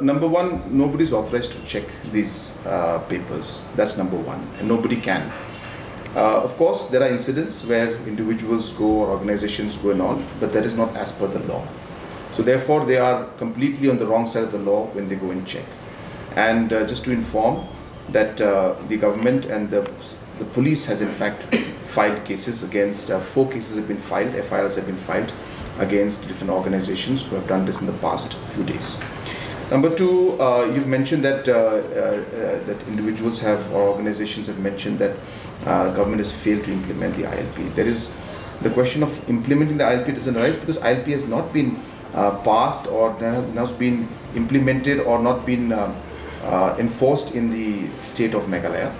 Number one, nobody is authorized to check these papers. That's number one, and nobody can. Of course, there are incidents where individuals go or organizations go and all, but that is not as per the law. So therefore, they are completely on the wrong side of the law when they go and check. And just to inform that the government and the police has in fact filed cases against, 4 cases have been filed, FIRs have been filed against different organizations who have done this in the past few days. Number two, you've mentioned that that individuals have or organizations have mentioned that government has failed to implement the ILP. There is the question of implementing the ILP doesn't arise because ILP has not been passed or has been implemented or not been enforced in the state of Meghalaya.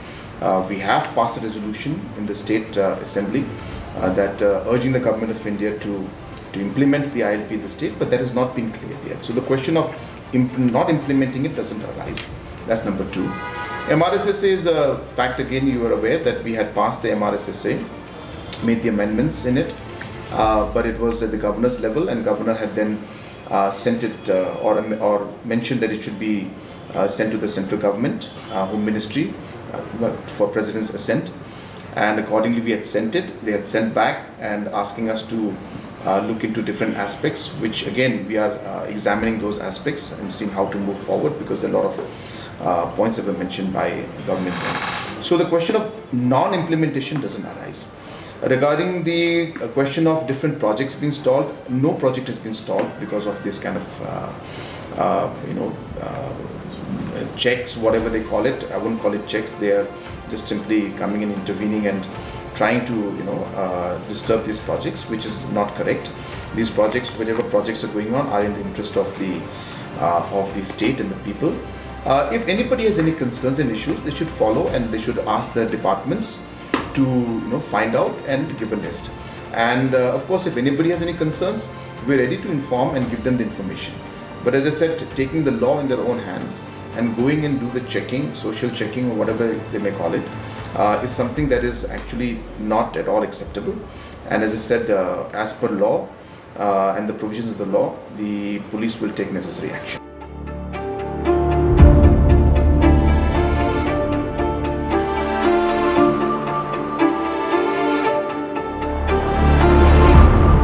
We have passed a resolution in the state assembly that urging the government of India to implement the ILP in the state, but that has not been cleared yet. So the question of not implementing it doesn't arise. That's number two. MRSSA is a fact, again, you are aware that we had passed the MRSSA, made the amendments in it, but it was at the governor's level, and governor had then sent it or mentioned that it should be sent to the central government, Home Ministry, for President's assent. And accordingly, we had sent it. They had sent back and asking us to look into different aspects, which again we are examining those aspects and seeing how to move forward, because a lot of points that were mentioned by government. So the question of non-implementation doesn't arise. Regarding the question of different projects being stalled, no project has been stalled because of this kind of checks, whatever they call it. I wouldn't call it checks. They are just simply coming and intervening and trying to disturb these projects, which is not correct. These projects, whatever projects are going on, are in the interest of the state and the people. If anybody has any concerns and issues, they should follow and they should ask the departments to find out and give a list. And of course, if anybody has any concerns, we're ready to inform and give them the information. But as I said, taking the law in their own hands and going and do the checking, social checking or whatever they may call it, is something that is actually not at all acceptable. And as I said, as per law and the provisions of the law, the police will take necessary action.